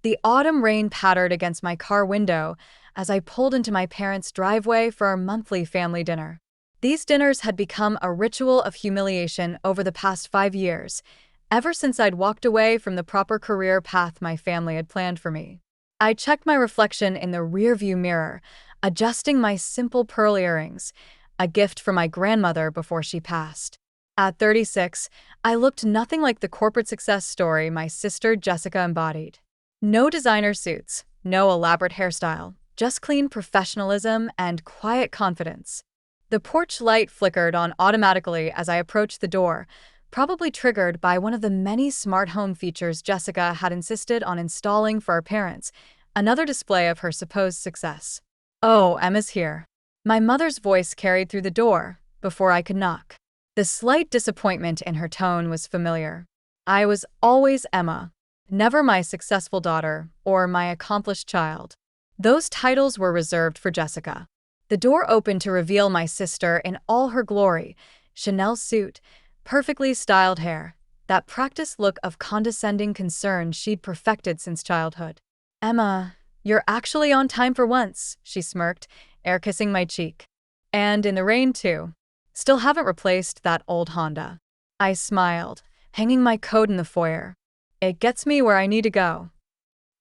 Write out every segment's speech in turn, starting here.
The autumn rain pattered against my car window as I pulled into my parents' driveway for our monthly family dinner. These dinners had become a ritual of humiliation over the past 5 years, ever since I'd walked away from the proper career path my family had planned for me. I checked my reflection in the rearview mirror, adjusting my simple pearl earrings, a gift from my grandmother before she passed. At 36, I looked nothing like the corporate success story my sister Jessica embodied. No designer suits, no elaborate hairstyle, just clean professionalism and quiet confidence. The porch light flickered on automatically as I approached the door, probably triggered by one of the many smart home features Jessica had insisted on installing for our parents, another display of her supposed success. "Oh, Emma's here." My mother's voice carried through the door before I could knock. The slight disappointment in her tone was familiar. I was always Emma, never my successful daughter or my accomplished child. Those titles were reserved for Jessica. The door opened to reveal my sister in all her glory: Chanel suit, perfectly styled hair, that practiced look of condescending concern she'd perfected since childhood. "Emma, you're actually on time for once," she smirked, air kissing my cheek. "And in the rain, too. Still haven't replaced that old Honda." I smiled, hanging my coat in the foyer. "It gets me where I need to go."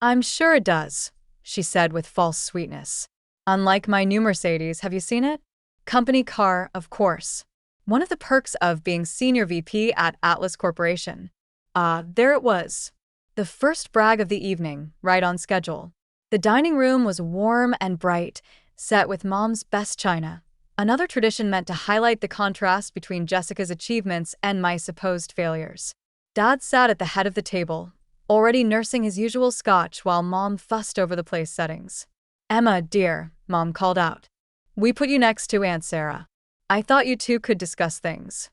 "I'm sure it does," she said with false sweetness. "Unlike my new Mercedes, have you seen it? Company car, of course. One of the perks of being senior VP at Atlas Corporation." There it was. The first brag of the evening, right on schedule. The dining room was warm and bright, set with Mom's best china. Another tradition meant to highlight the contrast between Jessica's achievements and my supposed failures. Dad sat at the head of the table, already nursing his usual scotch while Mom fussed over the place settings. "Emma, dear," Mom called out. "We put you next to Aunt Sarah. I thought you two could discuss things."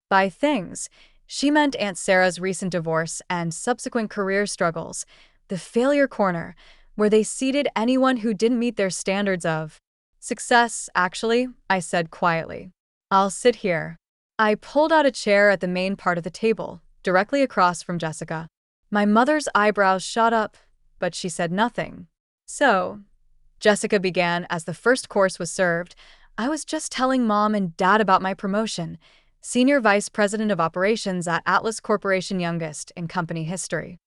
By things, she meant Aunt Sarah's recent divorce and subsequent career struggles, the failure corner, where they seated anyone who didn't meet their standards of success. "Actually," I said quietly, "I'll sit here." I pulled out a chair at the main part of the table, directly across from Jessica. My mother's eyebrows shot up, but she said nothing. "So," Jessica began as the first course was served, "I was just telling Mom and Dad about my promotion, Senior Vice President of Operations at Atlas Corporation, youngest in company history."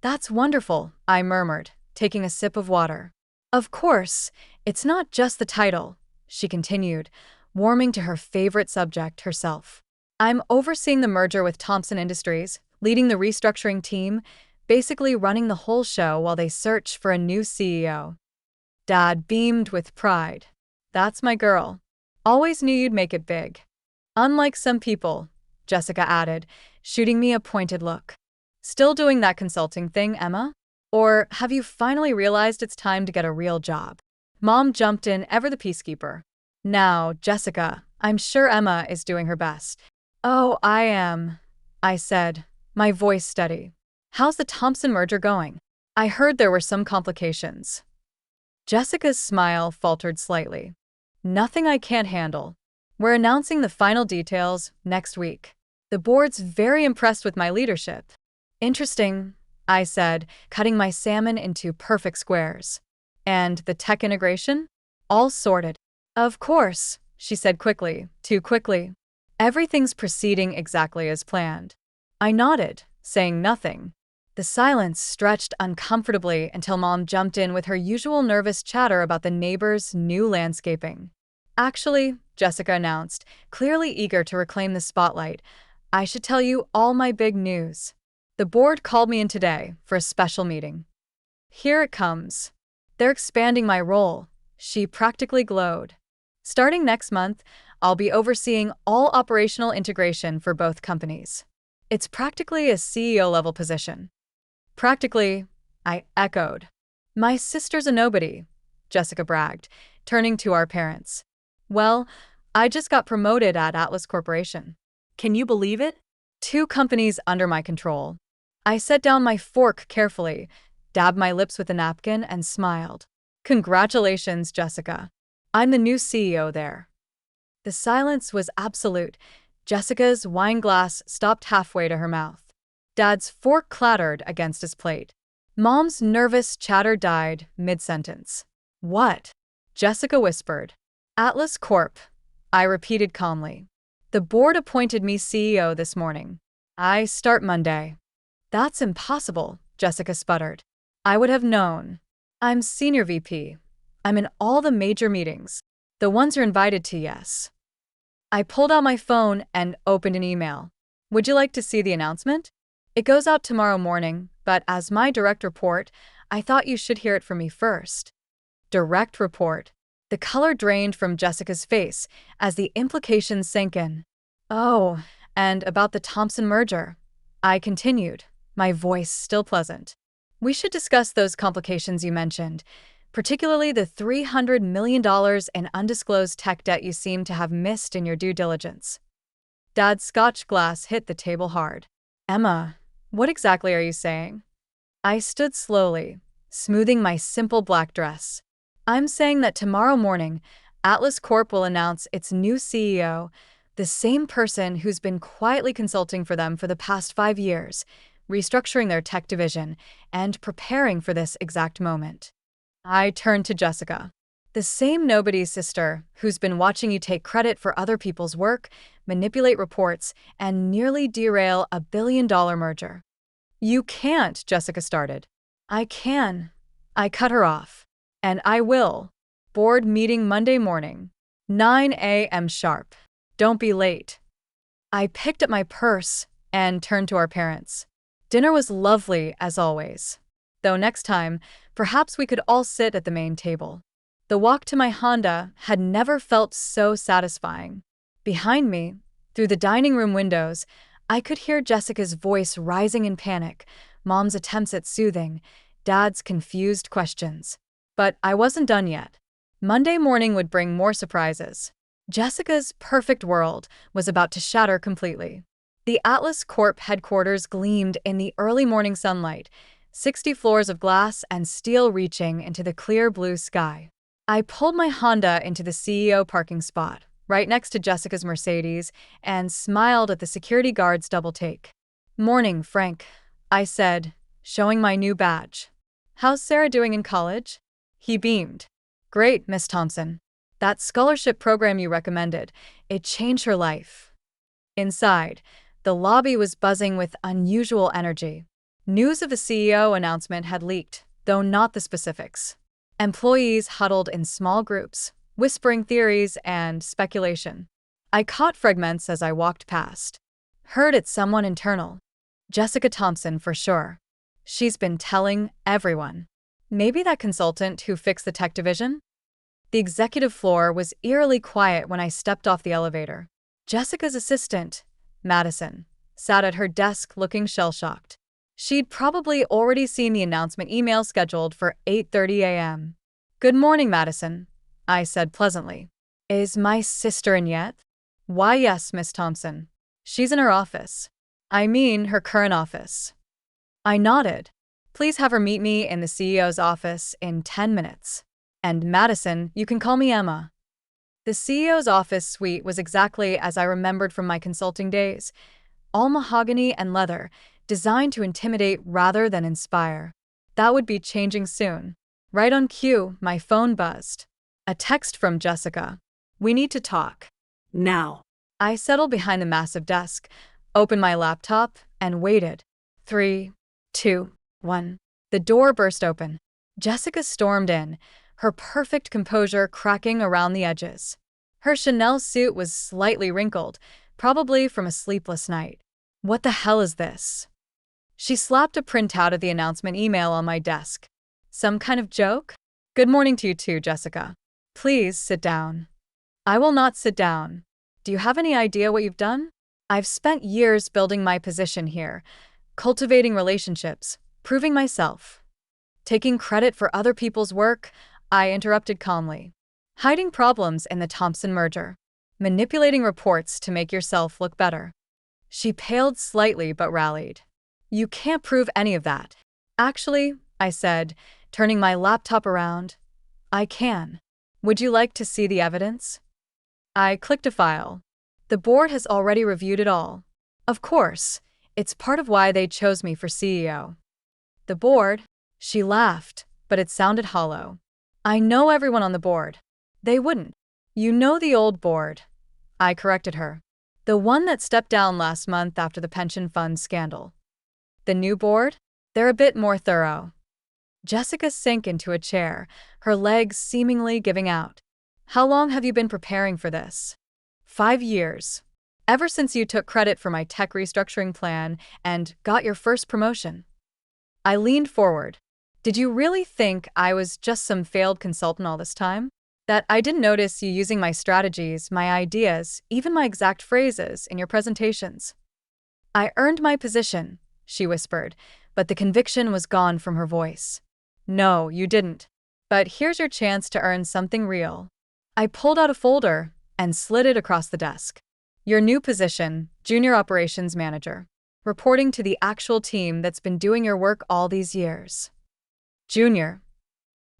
"That's wonderful," I murmured, taking a sip of water. "Of course, it's not just the title," she continued, warming to her favorite subject, herself. "I'm overseeing the merger with Thompson Industries, leading the restructuring team, basically running the whole show while they search for a new CEO. Dad beamed with pride. "That's my girl. Always knew you'd make it big." "Unlike some people," Jessica added, shooting me a pointed look. "Still doing that consulting thing, Emma? Or have you finally realized it's time to get a real job?" Mom jumped in, ever the peacekeeper. "Now, Jessica, I'm sure Emma is doing her best." "Oh, I am," I said, my voice steady. "How's the Thompson merger going? I heard there were some complications." Jessica's smile faltered slightly. "Nothing I can't handle. We're announcing the final details next week. The board's very impressed with my leadership." "Interesting," I said, cutting my salmon into perfect squares. "And the tech integration? All sorted?" "Of course," she said quickly, too quickly. "Everything's proceeding exactly as planned." I nodded, saying nothing. The silence stretched uncomfortably until Mom jumped in with her usual nervous chatter about the neighbors' new landscaping. "Actually," Jessica announced, clearly eager to reclaim the spotlight, "I should tell you all my big news. The board called me in today for a special meeting. Here it comes. They're expanding my role." She practically glowed. "Starting next month, I'll be overseeing all operational integration for both companies. It's practically a CEO-level position." "Practically," I echoed. "My sister's a nobody," Jessica bragged, turning to our parents. "Well, I just got promoted at Atlas Corporation. Can you believe it? 2 companies under my control." I set down my fork carefully, dabbed my lips with a napkin, and smiled. "Congratulations, Jessica. I'm the new CEO there." The silence was absolute. Jessica's wine glass stopped halfway to her mouth. Dad's fork clattered against his plate. Mom's nervous chatter died mid-sentence. What? Jessica whispered. Atlas Corp. I repeated calmly. The board appointed me CEO this morning. I start Monday. That's impossible, Jessica sputtered. I would have known. I'm senior VP. I'm in all the major meetings. The ones you're invited to, yes. I pulled out my phone and opened an email. Would you like to see the announcement? It goes out tomorrow morning, but as my direct report, I thought you should hear it from me first. Direct report. The color drained from Jessica's face as the implications sank in. Oh, and about the Thompson merger. I continued, my voice still pleasant. We should discuss those complications you mentioned, particularly the $300 million in undisclosed tech debt you seem to have missed in your due diligence. Dad's Scotch glass hit the table hard. Emma, what exactly are you saying? I stood slowly, smoothing my simple black dress. I'm saying that tomorrow morning, Atlas Corp will announce its new CEO, the same person who's been quietly consulting for them for the past 5 years, restructuring their tech division, and preparing for this exact moment. I turned to Jessica. The same nobody's sister who's been watching you take credit for other people's work, manipulate reports, and nearly derail a billion-dollar merger. You can't, Jessica started. I can. I cut her off. And I will. Board meeting Monday morning. 9 a.m. sharp. Don't be late. I picked up my purse and turned to our parents. Dinner was lovely, as always. Though next time, perhaps we could all sit at the main table. The walk to my Honda had never felt so satisfying. Behind me, through the dining room windows, I could hear Jessica's voice rising in panic, Mom's attempts at soothing, Dad's confused questions. But I wasn't done yet. Monday morning would bring more surprises. Jessica's perfect world was about to shatter completely. The Atlas Corp headquarters gleamed in the early morning sunlight, 60 floors of glass and steel reaching into the clear blue sky. I pulled my Honda into the CEO parking spot, right next to Jessica's Mercedes, and smiled at the security guard's double take. Morning, Frank, I said, showing my new badge. How's Sarah doing in college? He beamed. Great, Miss Thompson. That scholarship program you recommended, it changed her life. Inside, the lobby was buzzing with unusual energy. News of the CEO announcement had leaked, though not the specifics. Employees huddled in small groups, whispering theories and speculation. I caught fragments as I walked past. Heard it's someone internal. Jessica Thompson, for sure. She's been telling everyone. Maybe that consultant who fixed the tech division? The executive floor was eerily quiet when I stepped off the elevator. Jessica's assistant, Madison, sat at her desk looking shell-shocked. She'd probably already seen the announcement email scheduled for 8:30 a.m. Good morning, Madison, I said pleasantly. Is my sister in yet? Why, yes, Miss Thompson. She's in her office. I mean, her current office. I nodded. Please have her meet me in the CEO's office in 10 minutes. And Madison, you can call me Emma. The CEO's office suite was exactly as I remembered from my consulting days. All mahogany and leather, designed to intimidate rather than inspire. That would be changing soon. Right on cue, my phone buzzed. A text from Jessica. We need to talk. Now. I settled behind the massive desk, opened my laptop, and waited. 3, 2, 1. The door burst open. Jessica stormed in, her perfect composure cracking around the edges. Her Chanel suit was slightly wrinkled, probably from a sleepless night. What the hell is this? She slapped a printout of the announcement email on my desk. Some kind of joke? Good morning to you too, Jessica. Please sit down. I will not sit down. Do you have any idea what you've done? I've spent years building my position here, cultivating relationships, proving myself. Taking credit for other people's work, I interrupted calmly. Hiding problems in the Thompson merger. Manipulating reports to make yourself look better. She paled slightly but rallied. You can't prove any of that. Actually, I said, turning my laptop around, I can. Would you like to see the evidence? I clicked a file. The board has already reviewed it all. Of course, it's part of why they chose me for CEO. The board? She laughed, but it sounded hollow. I know everyone on the board. They wouldn't. You know the old board. I corrected her. The one that stepped down last month after the pension fund scandal. The new board? They're a bit more thorough. Jessica sank into a chair, her legs seemingly giving out. How long have you been preparing for this? 5 years. Ever since you took credit for my tech restructuring plan and got your first promotion. I leaned forward. Did you really think I was just some failed consultant all this time? That I didn't notice you using my strategies, my ideas, even my exact phrases in your presentations? I earned my position, she whispered, but the conviction was gone from her voice. No, you didn't. But here's your chance to earn something real. I pulled out a folder and slid it across the desk. Your new position, Junior Operations Manager, reporting to the actual team that's been doing your work all these years. Junior.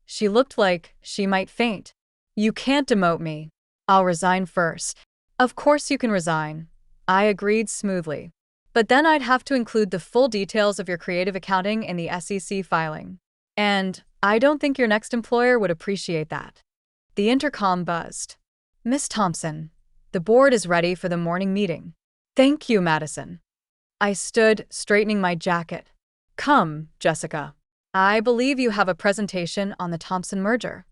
She looked like she might faint. You can't demote me. I'll resign first. Of course you can resign. I agreed smoothly. But then I'd have to include the full details of your creative accounting in the SEC filing. And I don't think your next employer would appreciate that. The intercom buzzed. Miss Thompson, the board is ready for the morning meeting. Thank you, Madison. I stood, straightening my jacket. Come, Jessica. I believe you have a presentation on the Thompson merger.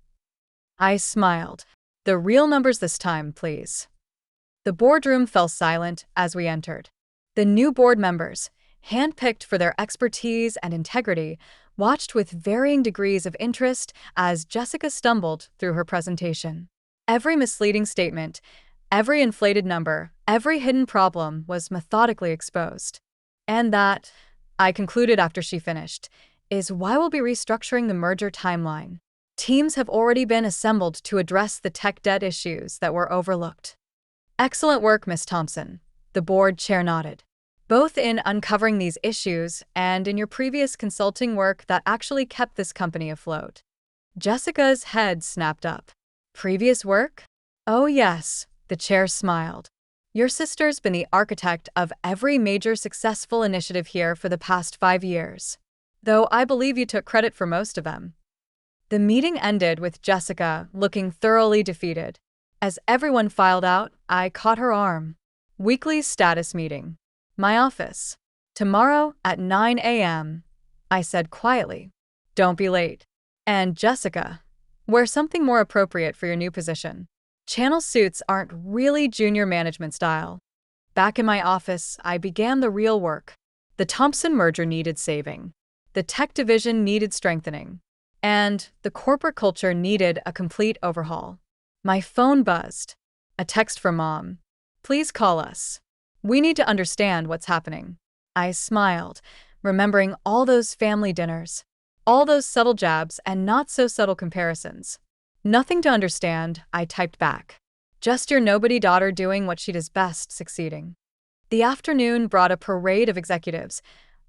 I smiled. The real numbers this time, please. The boardroom fell silent as we entered. The new board members, handpicked for their expertise and integrity, watched with varying degrees of interest as Jessica stumbled through her presentation. Every misleading statement, every inflated number, every hidden problem was methodically exposed. And that, I concluded after she finished, is why we'll be restructuring the merger timeline. Teams have already been assembled to address the tech debt issues that were overlooked. Excellent work, Miss Thompson. The board chair nodded. Both in uncovering these issues and in your previous consulting work that actually kept this company afloat. Jessica's head snapped up. Previous work? Oh yes, the chair smiled. Your sister's been the architect of every major successful initiative here for the past 5 years. Though I believe you took credit for most of them. The meeting ended with Jessica looking thoroughly defeated. As everyone filed out, I caught her arm. Weekly status meeting. My office. Tomorrow at 9 a.m., I said quietly. Don't be late. And Jessica, wear something more appropriate for your new position. Channel suits aren't really junior management style. Back in my office, I began the real work. The Thompson merger needed saving. The tech division needed strengthening. And the corporate culture needed a complete overhaul. My phone buzzed. A text from Mom. Please call us. We need to understand what's happening. I smiled, remembering all those family dinners. All those subtle jabs and not so subtle comparisons. Nothing to understand, I typed back. Just your nobody daughter doing what she does best, succeeding. The afternoon brought a parade of executives,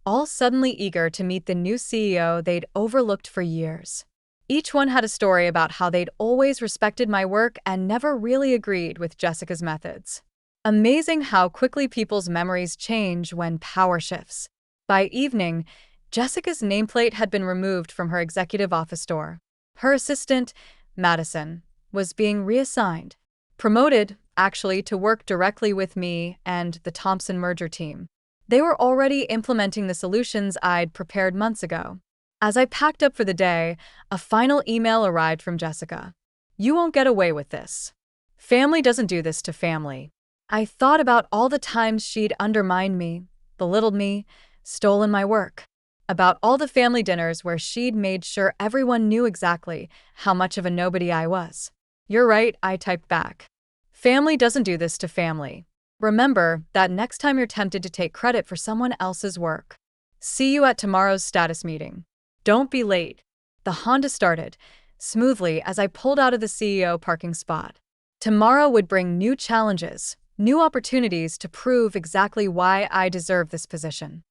all suddenly eager to meet the new CEO they'd overlooked for years. Each one had a story about how they'd always respected my work and never really agreed with Jessica's methods. Amazing how quickly people's memories change when power shifts. By evening, Jessica's nameplate had been removed from her executive office door. Her assistant, Madison, was being reassigned. Promoted, actually, to work directly with me and the Thompson merger team. They were already implementing the solutions I'd prepared months ago. As I packed up for the day, a final email arrived from Jessica. You won't get away with this. Family doesn't do this to family. I thought about all the times she'd undermined me, belittled me, stolen my work. About all the family dinners where she'd made sure everyone knew exactly how much of a nobody I was. You're right, I typed back. Family doesn't do this to family. Remember that next time you're tempted to take credit for someone else's work. See you at tomorrow's status meeting. Don't be late. The Honda started smoothly as I pulled out of the CEO parking spot. Tomorrow would bring new challenges, new opportunities to prove exactly why I deserve this position.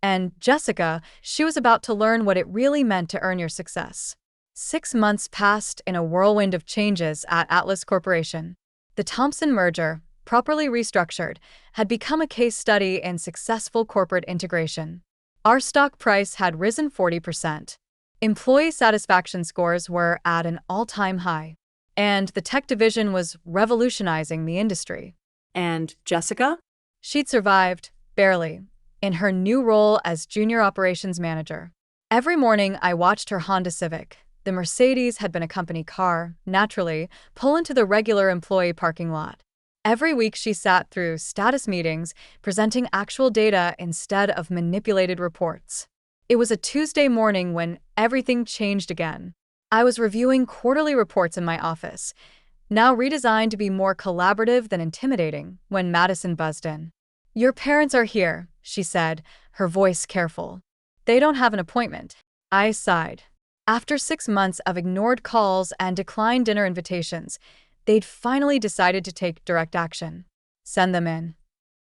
And Jessica, she was about to learn what it really meant to earn your success. 6 months passed in a whirlwind of changes at Atlas Corporation. The Thompson merger, properly restructured, had become a case study in successful corporate integration. Our stock price had risen 40%. Employee satisfaction scores were at an all-time high, and the tech division was revolutionizing the industry. And Jessica? She'd survived, barely, in her new role as junior operations manager. Every morning, I watched her Honda Civic. The Mercedes had been a company car, naturally, pull into the regular employee parking lot. Every week, she sat through status meetings, presenting actual data instead of manipulated reports. It was a Tuesday morning when everything changed again. I was reviewing quarterly reports in my office, now redesigned to be more collaborative than intimidating, when Madison buzzed in. "Your parents are here," she said, her voice careful. "They don't have an appointment." I sighed. After 6 months of ignored calls and declined dinner invitations, they'd finally decided to take direct action. "Send them in."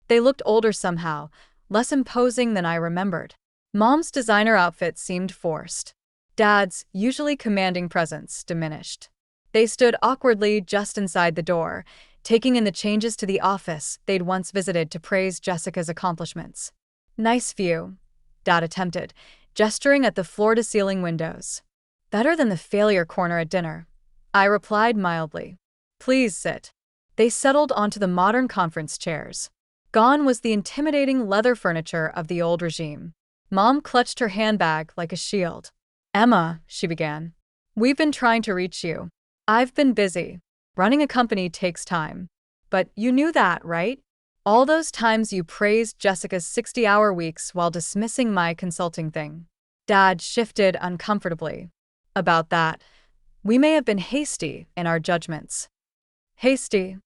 They looked older somehow, less imposing than I remembered. Mom's designer outfit seemed forced. Dad's, usually commanding presence, diminished. They stood awkwardly just inside the door, taking in the changes to the office they'd once visited to praise Jessica's accomplishments. "Nice view," Dad attempted, gesturing at the floor-to-ceiling windows. "Better than the failure corner at dinner," I replied mildly. "Please sit." They settled onto the modern conference chairs. Gone was the intimidating leather furniture of the old regime. Mom clutched her handbag like a shield. "Emma," she began, "we've been trying to reach you. I've been busy. Running a company takes time. But you knew that, right? All those times you praised Jessica's 60-hour weeks while dismissing my consulting thing." Dad shifted uncomfortably. "About that, we may have been hasty in our judgments." Hasty?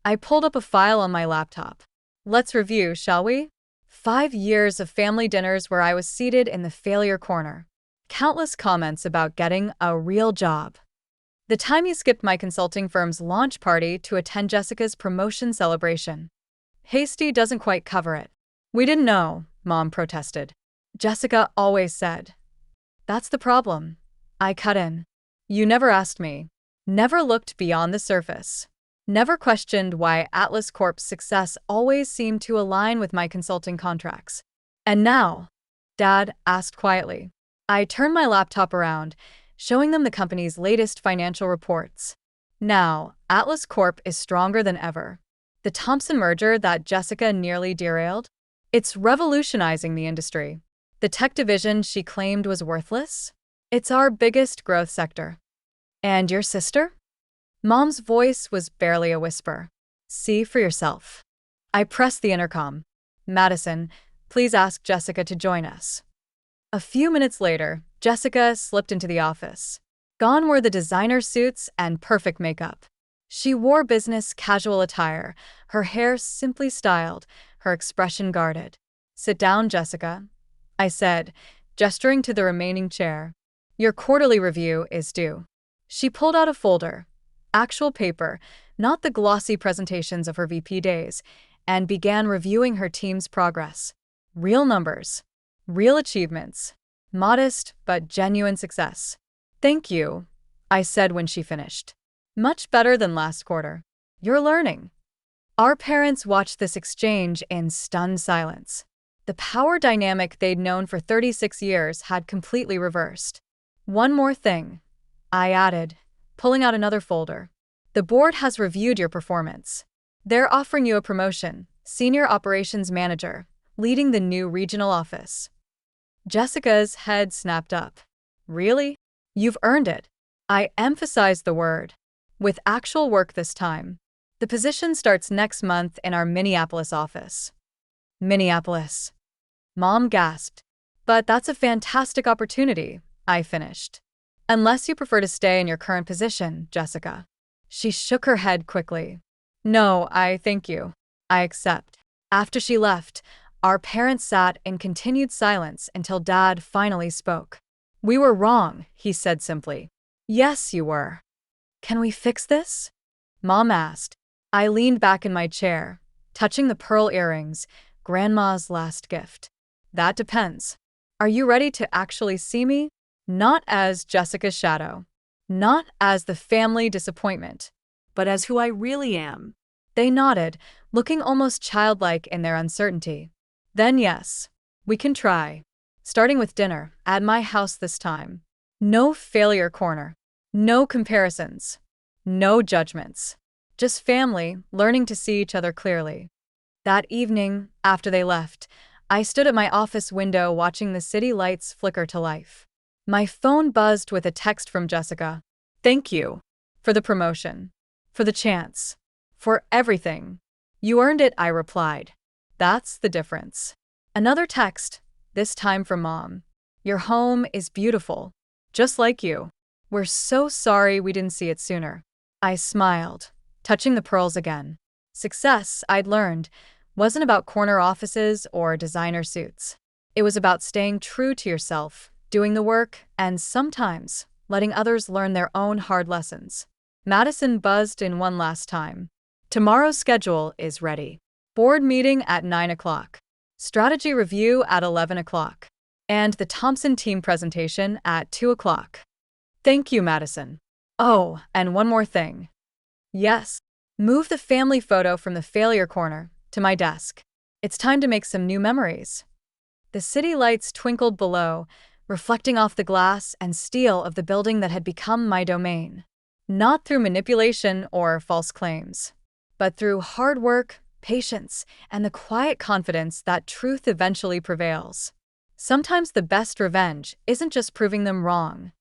I pulled up a file on my laptop. "Let's review, shall we?" 5 years of family dinners where I was seated in the failure corner. Countless comments about getting a real job. The time you skipped my consulting firm's launch party to attend Jessica's promotion celebration. Hasty doesn't quite cover it. "We didn't know," Mom protested. "Jessica always said." "That's the problem." I cut in. "You never asked me. Never looked beyond the surface. Never questioned why Atlas Corp's success always seemed to align with my consulting contracts." "And now?" Dad asked quietly. I turned my laptop around, showing them the company's latest financial reports. "Now, Atlas Corp is stronger than ever. The Thompson merger that Jessica nearly derailed? It's revolutionizing the industry. The tech division she claimed was worthless? It's our biggest growth sector." "And your sister?" Mom's voice was barely a whisper. "See for yourself." I pressed the intercom. "Madison, please ask Jessica to join us." A few minutes later, Jessica slipped into the office. Gone were the designer suits and perfect makeup. She wore business casual attire, her hair simply styled, her expression guarded. "Sit down, Jessica," I said, gesturing to the remaining chair. "Your quarterly review is due." She pulled out a folder, actual paper, not the glossy presentations of her VP days, and began reviewing her team's progress. Real numbers, real achievements, modest but genuine success. "Thank you," I said when she finished. "Much better than last quarter. You're learning." Our parents watched this exchange in stunned silence. The power dynamic they'd known for 36 years had completely reversed. "One more thing," I added, pulling out another folder. "The board has reviewed your performance. They're offering you a promotion, Senior Operations Manager, leading the new regional office." Jessica's head snapped up. "Really? You've earned it." I emphasized the word. "With actual work this time. The position starts next month in our Minneapolis office." "Minneapolis." Mom gasped. "But that's a fantastic opportunity," I finished. "Unless you prefer to stay in your current position, Jessica." She shook her head quickly. "No, I thank you. I accept." After she left, our parents sat in continued silence until Dad finally spoke. "We were wrong," he said simply. "Yes, you were." "Can we fix this?" Mom asked. I leaned back in my chair, touching the pearl earrings, Grandma's last gift. "That depends. Are you ready to actually see me? Not as Jessica's shadow. Not as the family disappointment. But as who I really am." They nodded, looking almost childlike in their uncertainty. "Then yes, we can try. Starting with dinner, at my house this time." No failure corner. No comparisons. No judgments. Just family learning to see each other clearly. That evening, after they left, I stood at my office window watching the city lights flicker to life. My phone buzzed with a text from Jessica. "Thank you for the promotion, for the chance, for everything. You earned it," I replied. "That's the difference." Another text, this time from Mom. "Your home is beautiful, just like you. We're so sorry we didn't see it sooner." I smiled, touching the pearls again. Success, I'd learned, wasn't about corner offices or designer suits. It was about staying true to yourself, doing the work, and sometimes letting others learn their own hard lessons. Madison buzzed in one last time. "Tomorrow's schedule is ready. Board meeting at 9 o'clock. Strategy review at 11 o'clock. And the Thompson team presentation at 2 o'clock. Thank you, Madison. Oh, and one more thing. Yes. Move the family photo from the failure corner to my desk. It's time to make some new memories." The city lights twinkled below, reflecting off the glass and steel of the building that had become my domain. Not through manipulation or false claims, but through hard work, patience, and the quiet confidence that truth eventually prevails. Sometimes the best revenge isn't just proving them wrong,